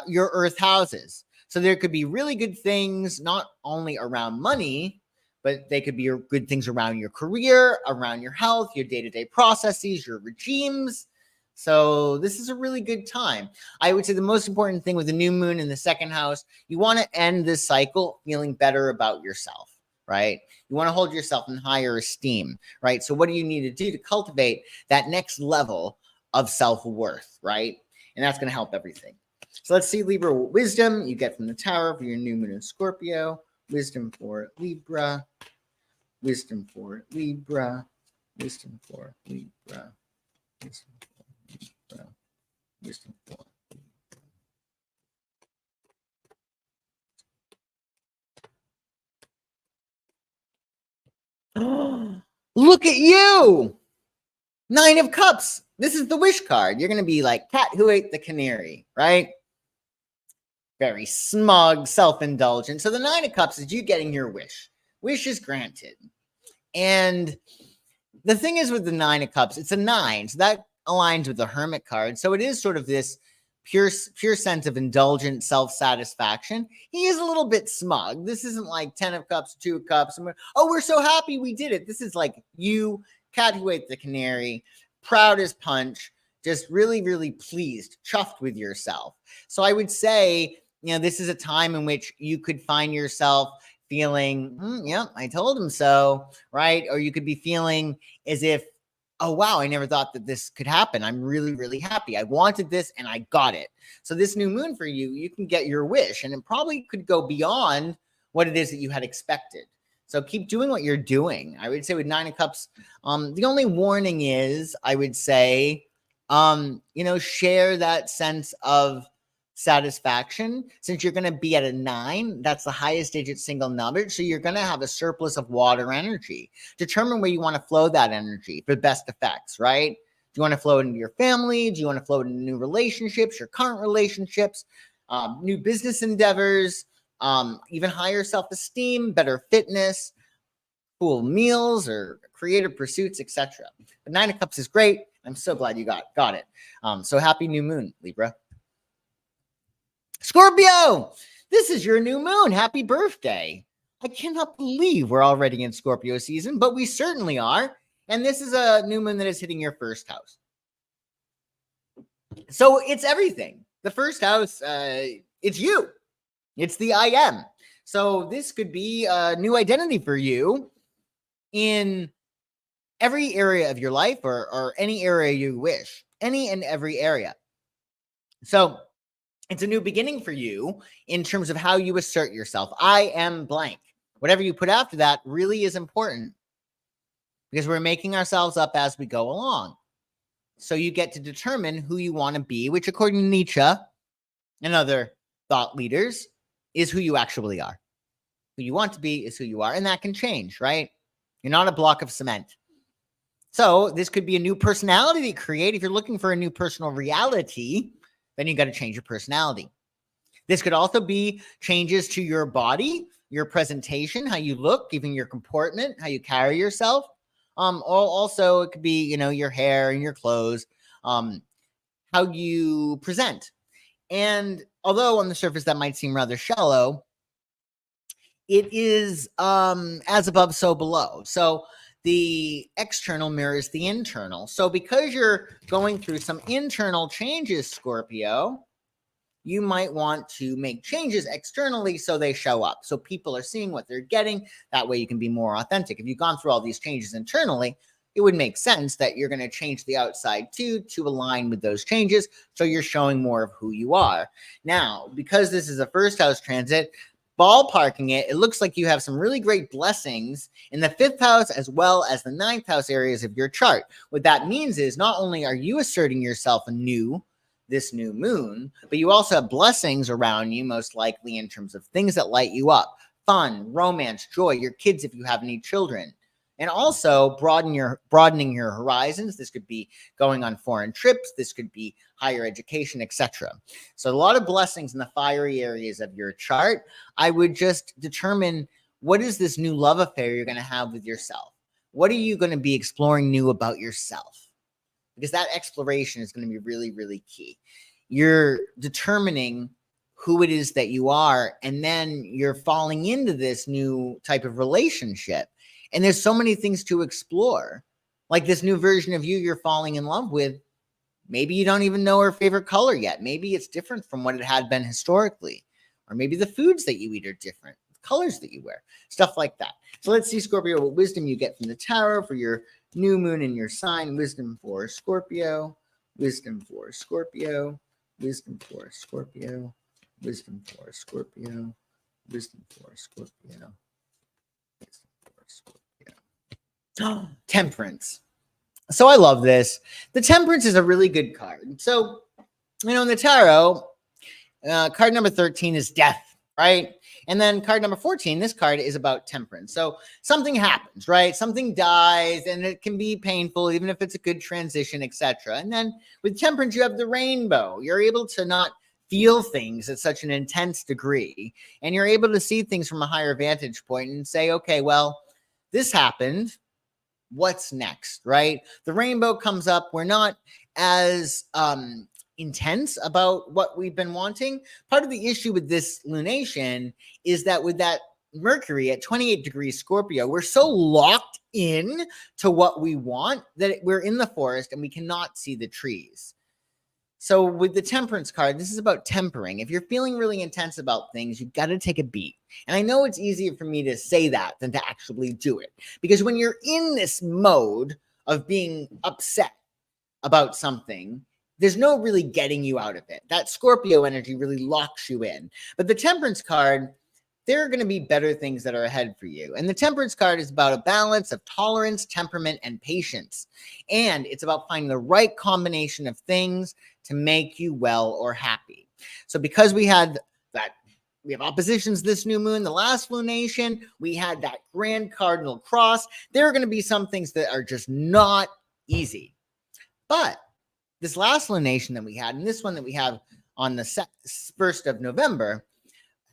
your earth houses. So there could be really good things, not only around money, but they could be good things around your career, around your health, your day-to-day processes, your regimes. So this is a really good time. I would say the most important thing with the new moon in the second house, you want to end this cycle feeling better about yourself, right? You want to hold yourself in higher esteem, right? So what do you need to do to cultivate that next level of self-worth, right? And that's going to help everything. So let's see, Libra, what wisdom you get from the Tower for your new moon in Scorpio. Wisdom for Libra. Wisdom for Libra. Wisdom for Libra. Wisdom for Libra. Wisdom for Libra. Look at you! 9 of Cups. This is the wish card. You're going to be like cat who ate the canary, right? Very smug, self-indulgent. So the 9 of Cups is you getting your wish. Wish is granted. And the thing is with the 9 of Cups, it's a 9. So that aligns with the Hermit card. So it is sort of this pure sense of indulgent self-satisfaction. He is a little bit smug. This isn't like 10 of Cups, 2 of Cups. We're so happy we did it. This is like you, cat who ate the canary, proud as punch, just really, really pleased, chuffed with yourself. So I would say, this is a time in which you could find yourself feeling, yeah, I told him so, right? Or you could be feeling as if, oh, wow, I never thought that this could happen. I'm really, really happy. I wanted this and I got it. So this new moon for you, you can get your wish, and it probably could go beyond what it is that you had expected. So keep doing what you're doing. I would say with 9 of Cups, the only warning is, I would say, share that sense of satisfaction. Since you're going to be at a 9, that's the highest digit single number. So you're going to have a surplus of water energy. Determine where you want to flow that energy for best effects, right? Do you want to flow it into your family? Do you want to flow it into new relationships, your current relationships, new business endeavors, even higher self-esteem, better fitness, cool meals, or creative pursuits, etc. But 9 of Cups is great. I'm so glad you got it. So happy new moon, Libra. Scorpio, this is your new moon. Happy birthday. I cannot believe we're already in Scorpio season, but we certainly are. And this is a new moon that is hitting your first house. So it's everything. The first house, it's you. It's the I am. So this could be a new identity for you in every area of your life, or any area you wish, any and every area. So it's a new beginning for you in terms of how you assert yourself. I am blank. Whatever you put after that really is important, because we're making ourselves up as we go along. So you get to determine who you want to be, which according to Nietzsche and other thought leaders is who you actually are. Who you want to be is who you are, and that can change, right? You're not a block of cement. So this could be a new personality that you create. If you're looking for a new personal reality, then you got to change your personality. This could also be changes to your body, your presentation, how you look, even your comportment, how you carry yourself. Also, it could be, your hair and your clothes, how you present. And although on the surface that might seem rather shallow, it is as above, so below. So the external mirrors the internal. So because you're going through some internal changes, Scorpio, you might want to make changes externally so they show up. So people are seeing what they're getting. That way you can be more authentic. If you've gone through all these changes internally, it would make sense that you're going to change the outside too to align with those changes. So you're showing more of who you are. Now, because this is a first house transit, ballparking it looks like you have some really great blessings in the 5th house as well as the 9th house areas of your chart. What that means is not only are you asserting yourself anew this new moon, but you also have blessings around you, most likely in terms of things that light you up, fun, romance, joy, your kids if you have any children. And also broadening your horizons. This could be going on foreign trips. This could be higher education, etc. So a lot of blessings in the fiery areas of your chart. I would just determine what is this new love affair you're going to have with yourself? What are you going to be exploring new about yourself? Because that exploration is going to be really, really key. You're determining who it is that you are, and then you're falling into this new type of relationship. And there's so many things to explore. Like this new version of you you're falling in love with. Maybe you don't even know her favorite color yet. Maybe it's different from what it had been historically. Or maybe the foods that you eat are different, the colors that you wear, stuff like that. So let's see, Scorpio, what wisdom you get from the tarot for your new moon in your sign. Wisdom for Scorpio. Wisdom for Scorpio. Wisdom for Scorpio. Wisdom for Scorpio. Wisdom for Scorpio. Wisdom for Scorpio. Temperance. So I love this. The Temperance is a really good card. So, in the tarot, card number 13 is death, right? And then card number 14, this card is about temperance. So something happens, right? Something dies, and it can be painful, even if it's a good transition, etc. And then with temperance, you have the rainbow. You're able to not feel things at such an intense degree, and you're able to see things from a higher vantage point and say, okay, well, this happened. What's next, right? The rainbow comes up. We're not as intense about what we've been wanting. Part of the issue with this lunation is that with that Mercury at 28 degrees Scorpio, we're so locked in to what we want that we're in the forest and we cannot see the trees. So with the Temperance card, this is about tempering. If you're feeling really intense about things, you've got to take a beat. And I know it's easier for me to say that than to actually do it. Because when you're in this mode of being upset about something, there's no really getting you out of it. That Scorpio energy really locks you in. But the Temperance card, there are going to be better things that are ahead for you. And the Temperance card is about a balance of tolerance, temperament, and patience. And it's about finding the right combination of things to make you well or happy. So because we have oppositions this new moon, the last lunation, we had that grand cardinal cross. There are going to be some things that are just not easy. But this last lunation that we had, and this one that we have on the 1st of November,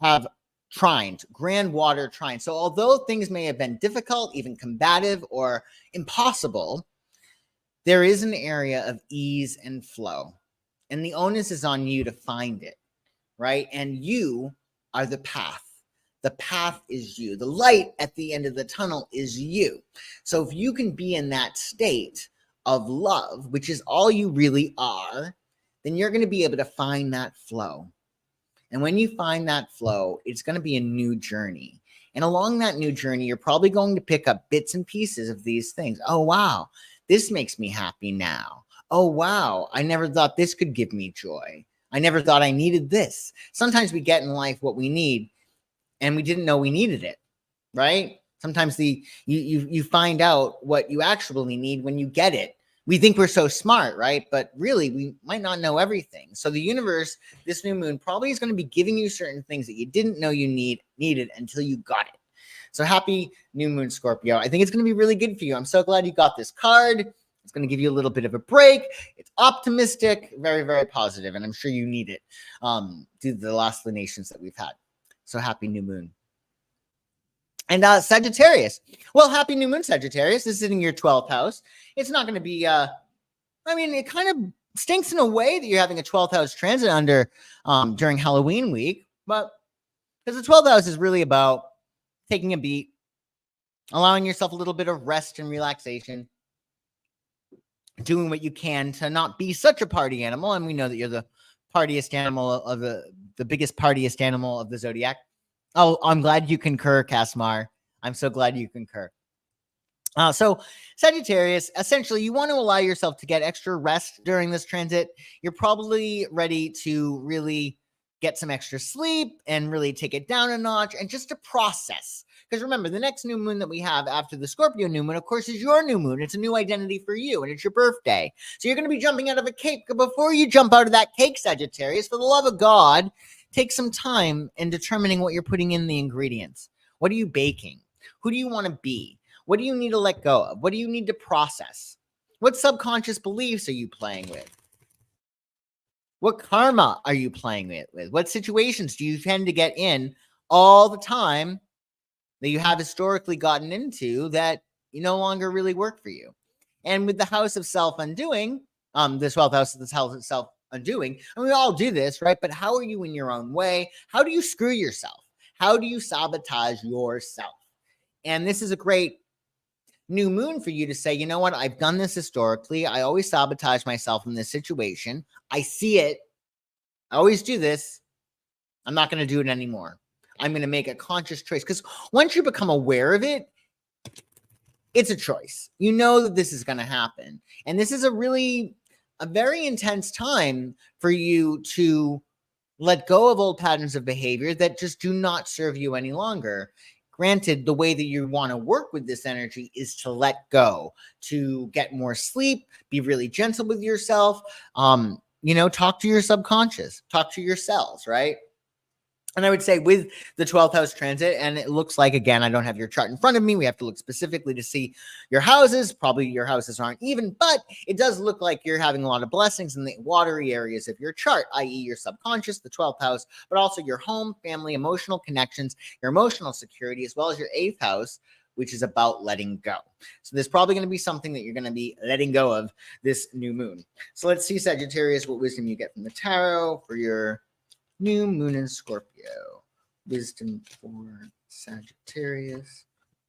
have trines, grand water trines. So although things may have been difficult, even combative or impossible, there is an area of ease and flow. And the onus is on you to find it, right? And you are the path. The path is you. The light at the end of the tunnel is you. So if you can be in that state of love, which is all you really are, then you're going to be able to find that flow. And when you find that flow, it's going to be a new journey. And along that new journey, you're probably going to pick up bits and pieces of these things. Oh, wow, this makes me happy now. Oh, wow, I never thought this could give me joy. I never thought I needed this. Sometimes we get in life what we need, and we didn't know we needed it, right? Sometimes you find out what you actually need when you get it. We think we're so smart, right? But really, we might not know everything. So the universe, this new moon, probably is going to be giving you certain things that you didn't know you needed until you got it. So happy new moon, Scorpio. I think it's going to be really good for you. I'm so glad you got this card. It's going to give you a little bit of a break. It's optimistic, very, very positive, and I'm sure you need it due to the last lunations that we've had. So happy new moon. And Sagittarius. Well, happy new moon, Sagittarius. This is in your 12th house. It's not going to be, it kind of stinks in a way that you're having a 12th house transit under during Halloween week, but because the 12th house is really about taking a beat, allowing yourself a little bit of rest and relaxation, doing what you can to not be such a party animal. And we know that you're the partiest animal of the biggest partiest animal of the zodiac. Oh, I'm glad you concur, Kasmar. I'm so glad you concur. So Sagittarius, essentially, you want to allow yourself to get extra rest during this transit. You're probably ready to really get some extra sleep and really take it down a notch and just to process. Because remember, the next new moon that we have after the Scorpio new moon, of course, is your new moon. It's a new identity for you, and it's your birthday. So you're going to be jumping out of a cake. But before you jump out of that cake, Sagittarius, for the love of God, take some time in determining what you're putting in the ingredients. What are you baking? Who do you want to be? What do you need to let go of? What do you need to process? What subconscious beliefs are you playing with? What karma are you playing with? What situations do you tend to get in all the time that you have historically gotten into that you no longer really work for you. And with the house of self-undoing, this 12th house is the house of self-undoing, and we all do this, right? But how are you in your own way? How do you screw yourself? How do you sabotage yourself? And this is a great new moon for you to say, you know what? I've done this historically. I always sabotage myself in this situation. I see it. I always do this. I'm not going to do it anymore. I'm going to make a conscious choice, because once you become aware of it, it's a choice. You know that this is going to happen. And this is a very intense time for you to let go of old patterns of behavior that just do not serve you any longer. Granted, the way that you want to work with this energy is to let go, to get more sleep, be really gentle with yourself, talk to your subconscious, talk to your cells, right? And I would say with the 12th house transit, and it looks like, again, I don't have your chart in front of me. We have to look specifically to see your houses. Probably your houses aren't even, but it does look like you're having a lot of blessings in the watery areas of your chart, i.e. your subconscious, the 12th house, but also your home, family, emotional connections, your emotional security, as well as your 8th house, which is about letting go. So there's probably going to be something that you're going to be letting go of this new moon. So let's see, Sagittarius, what wisdom you get from the tarot for your new moon in Scorpio. Wisdom for Sagittarius.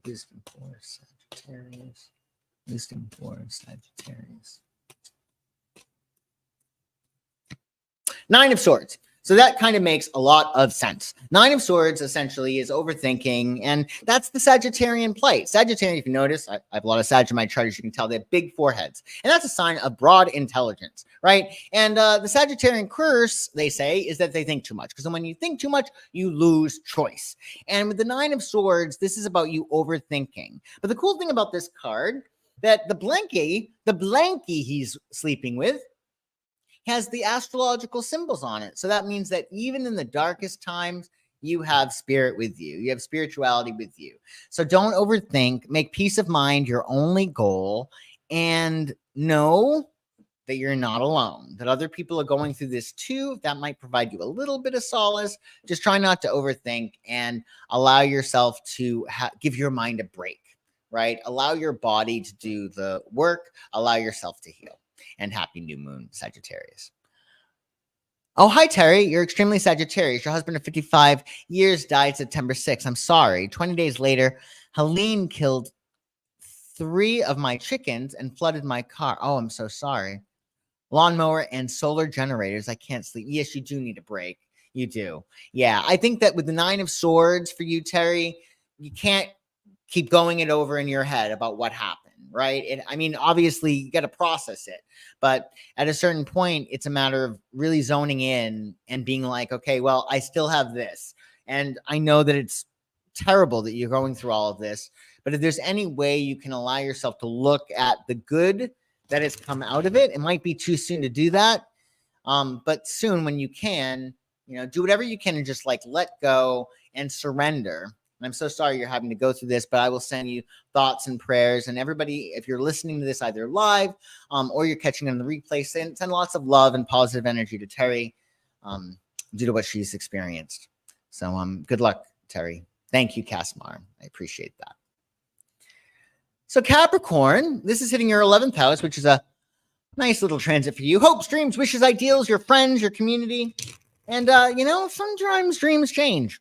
Wisdom for Sagittarius. Wisdom for Sagittarius. Nine of Swords. So that kind of makes a lot of sense. Nine of Swords essentially is overthinking, and that's the Sagittarian plight. Sagittarian, if you notice, I have a lot of Sag in my chart, as you can tell, they have big foreheads. And that's a sign of broad intelligence, right? And the Sagittarian curse, they say, is that they think too much. Because when you think too much, you lose choice. And with the Nine of Swords, this is about you overthinking. But the cool thing about this card, that the blankie he's sleeping with, has the astrological symbols on it. So that means that even in the darkest times, you have spirit with you. You have spirituality with you. So don't overthink. Make peace of mind your only goal, and know that you're not alone, that other people are going through this too. That might provide you a little bit of solace. Just try not to overthink and allow yourself to give your mind a break, right? Allow your body to do the work. Allow yourself to heal. And happy new moon, Sagittarius. Oh, hi, Terry. You're extremely Sagittarius. Your husband of 55 years died September 6th. I'm sorry. 20 days later, Helene killed 3 of my chickens and flooded my car. Oh, I'm so sorry. Lawnmower and solar generators. I can't sleep. Yes, you do need a break. You do. Yeah, I think that with the Nine of Swords for you, Terry, you can't keep going it over in your head about what happened, right? And I mean, obviously, you got to process it. But at a certain point, it's a matter of really zoning in and being like, okay, well, I still have this. And I know that it's terrible that you're going through all of this. But if there's any way you can allow yourself to look at the good that has come out of it, it might be too soon to do that. But soon, when you can, do whatever you can and just like let go and surrender. And I'm so sorry you're having to go through this, but I will send you thoughts and prayers. And everybody, if you're listening to this either live or you're catching it on the replay, send lots of love and positive energy to Terry due to what she's experienced. So good luck, Terry. Thank you, Casmar. I appreciate that. So Capricorn, this is hitting your 11th house, which is a nice little transit for you. Hopes, dreams, wishes, ideals, your friends, your community. And, sometimes dreams change.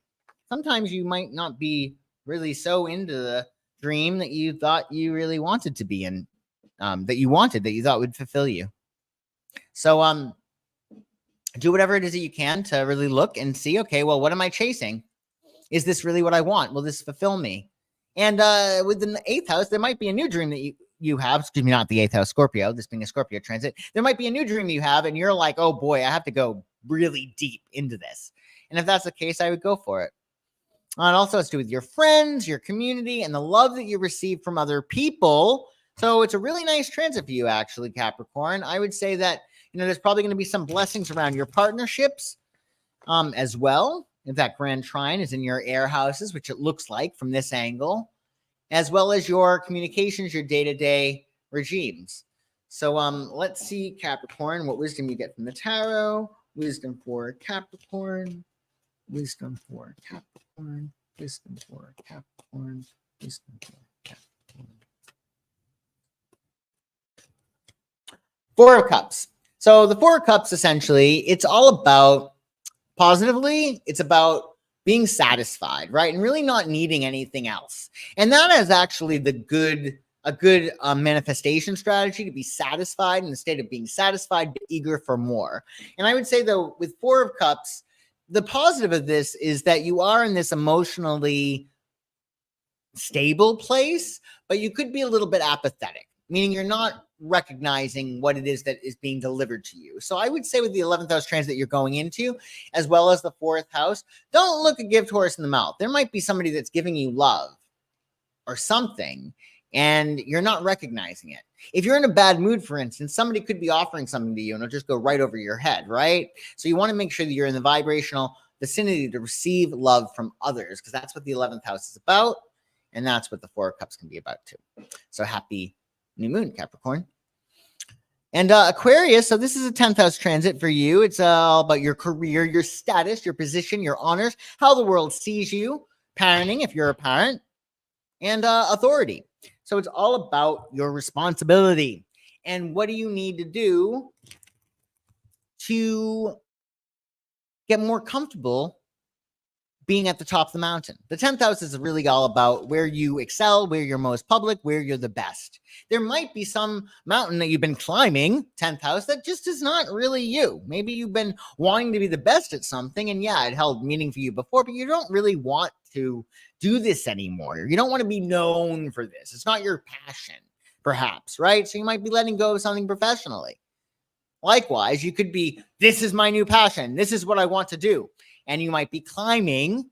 Sometimes you might not be really so into the dream that you thought you really wanted to be in, that you thought would fulfill you. So do whatever it is that you can to really look and see, okay, well, what am I chasing? Is this really what I want? Will this fulfill me? And within the 8th house, there might be a new dream that you have. Excuse me, not the 8th house, Scorpio, this being a Scorpio transit. There might be a new dream you have, and you're like, oh boy, I have to go really deep into this. And if that's the case, I would go for it. It also has to do with your friends, your community, and the love that you receive from other people. So it's a really nice transit for you, actually, Capricorn. I would say that, there's probably going to be some blessings around your partnerships as well. If that grand trine is in your air houses, which it looks like from this angle, as well as your communications, your day-to-day regimes. So let's see, Capricorn, what wisdom you get from the tarot. Wisdom for Capricorn. Wisdom for Capricorn. Wisdom for Capricorn. Wisdom for Capricorn. Four of Cups. So the Four of Cups, essentially, it's all about positively, it's about being satisfied, right? And really not needing anything else. And that is actually a good manifestation strategy, to be satisfied in the state of being satisfied, but eager for more. And I would say, though, with Four of Cups, the positive of this is that you are in this emotionally stable place, but you could be a little bit apathetic, meaning you're not recognizing what it is that is being delivered to you. So I would say with the 11th house transit you're going into, as well as the 4th house, don't look a gift horse in the mouth. There might be somebody that's giving you love or something, and you're not recognizing it. If you're in a bad mood, for instance, somebody could be offering something to you and it'll just go right over your head, right? So you want to make sure that you're in the vibrational vicinity to receive love from others, because that's what the 11th house is about. And that's what the 4 of Cups can be about too. So happy new moon, Capricorn. And Aquarius, so this is a 10th house transit for you. It's all about your career, your status, your position, your honors, how the world sees you, parenting if you're a parent, and authority. So it's all about your responsibility. And what do you need to do to get more comfortable being at the top of the mountain? The 10th house is really all about where you excel, where you're most public, where you're the best. There might be some mountain that you've been climbing, 10th house, that just is not really you. Maybe you've been wanting to be the best at something, and yeah, it held meaning for you before, but you don't really want to do this anymore. You don't want to be known for this. It's not your passion, perhaps, right? So you might be letting go of something professionally. Likewise, you could be, this is my new passion. This is what I want to do. And you might be climbing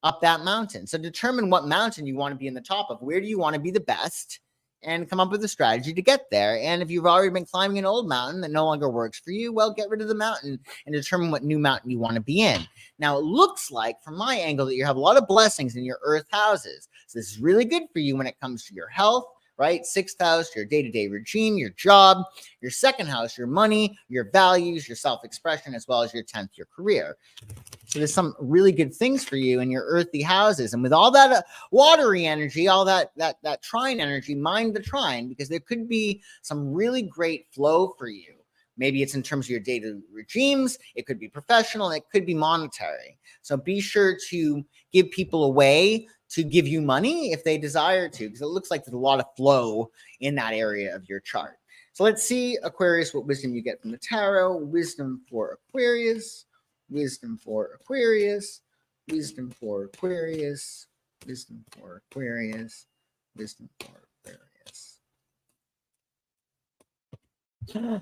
up that mountain. So determine what mountain you want to be in the top of. Where do you want to be the best? And come up with a strategy to get there. And if you've already been climbing an old mountain that no longer works for you, well, get rid of the mountain and determine what new mountain you want to be in. Now, it looks like, from my angle, that you have a lot of blessings in your earth houses. So this is really good for you when it comes to your health, right? 6th house, your day-to-day routine, your job. Your 2nd house, your money, your values, your self-expression, as well as your 10th, your career. So there's some really good things for you in your earthy houses. And with all that watery energy, all that trine energy, mind the trine, because there could be some really great flow for you. Maybe it's in terms of your daily regimes. It could be professional. It could be monetary. So be sure to give people a way to give you money if they desire to, because it looks like there's a lot of flow in that area of your chart. So let's see, Aquarius, what wisdom you get from the tarot. Wisdom for Aquarius. Wisdom for Aquarius. Wisdom for Aquarius. Wisdom for Aquarius. Wisdom for Aquarius.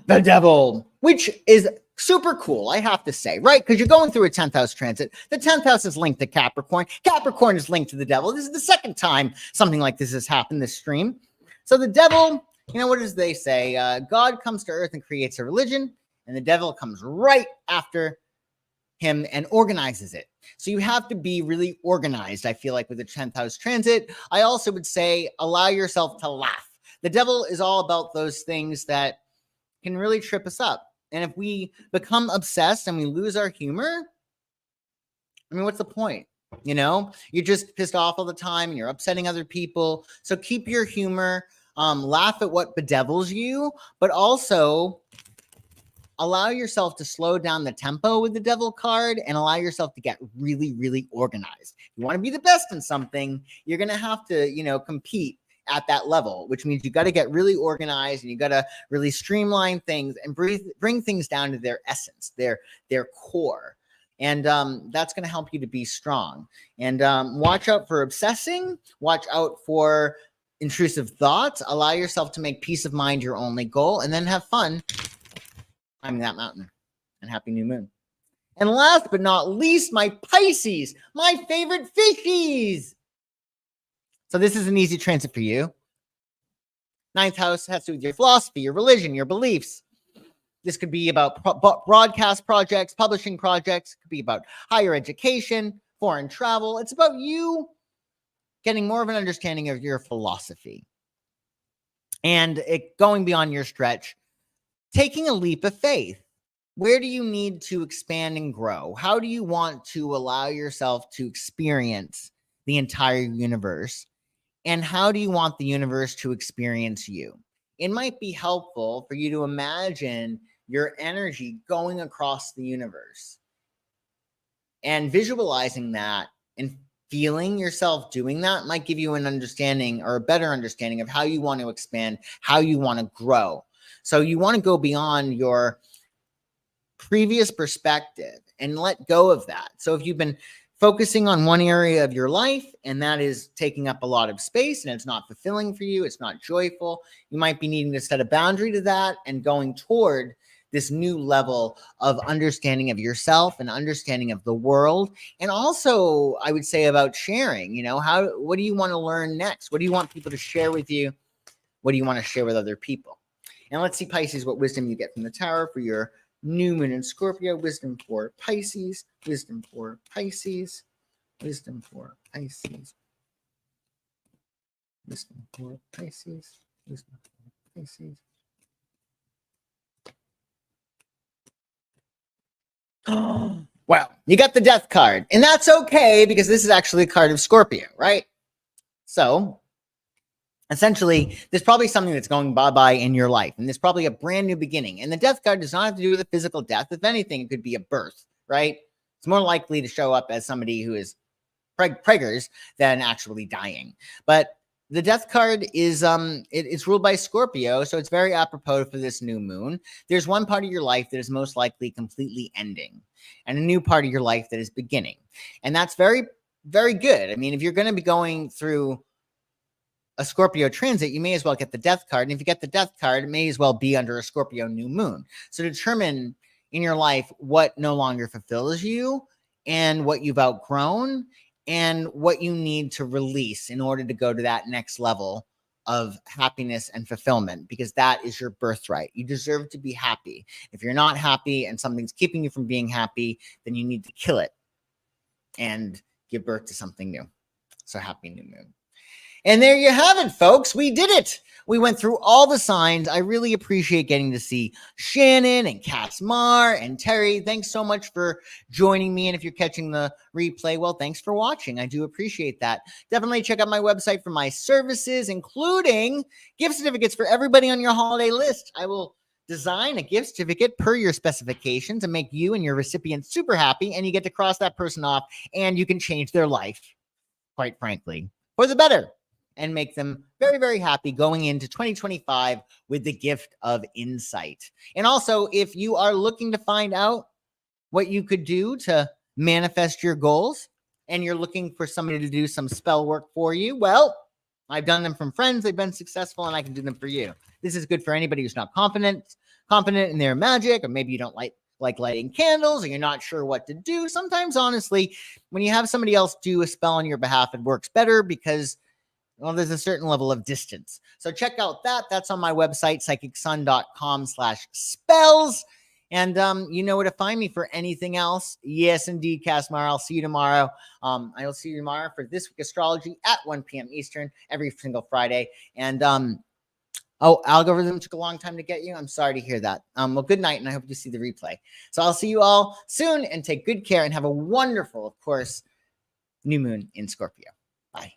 The Devil, which is super cool, I have to say, right? Because you're going through a 10th house transit. The 10th house is linked to Capricorn. Capricorn is linked to the Devil. This is the second time something like this has happened this stream. So the Devil, you know, what does they say? God comes to earth and creates a religion, and the Devil comes right after him and organizes it. So you have to be really organized, I feel like, with the 10th house transit. I also would say allow yourself to laugh. The Devil is all about those things that can really trip us up. And if we become obsessed and we lose our humor, I mean, what's the point? You know, you're just pissed off all the time and you're upsetting other people. So keep your humor, laugh at what bedevils you, but also allow yourself to slow down the tempo with the Devil card and allow yourself to get really, really organized. If you want to be the best in something, you're going to have to, you know, compete at that level, which means you got to get really organized and you got to really streamline things and bring things down to their essence, their core. And that's going to help you to be strong. And watch out for obsessing. Watch out for intrusive thoughts. Allow yourself to make peace of mind your only goal, and then have fun climbing that mountain. And happy new moon. And last but not least, my Pisces, my favorite fishies. So this is an easy transit for you. 9th house has to do with your philosophy, your religion, your beliefs. This could be about broadcast projects, publishing projects. It could be about higher education, foreign travel. It's about you getting more of an understanding of your philosophy. And it going beyond your stretch, taking a leap of faith. Where do you need to expand and grow? How do you want to allow yourself to experience the entire universe? And how do you want the universe to experience you? It might be helpful for you to imagine your energy going across the universe and visualizing that and feeling yourself doing that might give you an understanding or a better understanding of how you want to expand, how you want to grow. So you want to go beyond your previous perspective and let go of that. So if you've been focusing on one area of your life and that is taking up a lot of space and it's not fulfilling for you, it's not joyful, you might be needing to set a boundary to that and going toward this new level of understanding of yourself and understanding of the world. And also, I would say about sharing, what do you want to learn next? What do you want people to share with you? What do you want to share with other people? And let's see, Pisces, what wisdom you get from the Tower for your new moon in Scorpio. Wisdom for Pisces, wisdom for Pisces, wisdom for Pisces, wisdom for Pisces, wisdom for Pisces. Well, you got the Death card, and that's okay because this is actually a card of Scorpio, right? So essentially, there's probably something that's going bye-bye in your life, and there's probably a brand new beginning. And the Death card does not have to do with a physical death. If anything, it could be a birth, right? It's more likely to show up as somebody who is preggers than actually dying. But the Death card is it's ruled by Scorpio, so it's very apropos for this new moon. There's one part of your life that is most likely completely ending, and a new part of your life that is beginning. And that's very, very good. I mean, if you're going to be going through a Scorpio transit, you may as well get the Death card. And if you get the Death card, it may as well be under a Scorpio new moon. So determine in your life what no longer fulfills you and what you've outgrown and what you need to release in order to go to that next level of happiness and fulfillment, because that is your birthright. You deserve to be happy. If you're not happy and something's keeping you from being happy, then you need to kill it and give birth to something new. So happy new moon. And there you have it, folks. We did it. We went through all the signs. I really appreciate getting to see Shannon and Casmar and Terry. Thanks so much for joining me. And if you're catching the replay, well, thanks for watching. I do appreciate that. Definitely check out my website for my services, including gift certificates for everybody on your holiday list. I will design a gift certificate per your specifications and make you and your recipient super happy. And you get to cross that person off and you can change their life, quite frankly, for the better, and make them very, very happy going into 2025 with the gift of insight. And also, if you are looking to find out what you could do to manifest your goals and you're looking for somebody to do some spell work for you, well, I've done them from friends. They've been successful and I can do them for you. This is good for anybody who's not confident in their magic, or maybe you don't like lighting candles, or you're not sure what to do. Sometimes, honestly, when you have somebody else do a spell on your behalf, it works better because, well, there's a certain level of distance. So check out that. That's on my website, psychicsun.com/spells. And you know where to find me for anything else. Yes, indeed, Casmar. I'll see you tomorrow. I will see you tomorrow for This Week Astrology at 1 p.m. Eastern every single Friday. And algorithm took a long time to get you. I'm sorry to hear that. Well, good night, and I hope you see the replay. So I'll see you all soon, and take good care and have a wonderful, of course, new moon in Scorpio. Bye.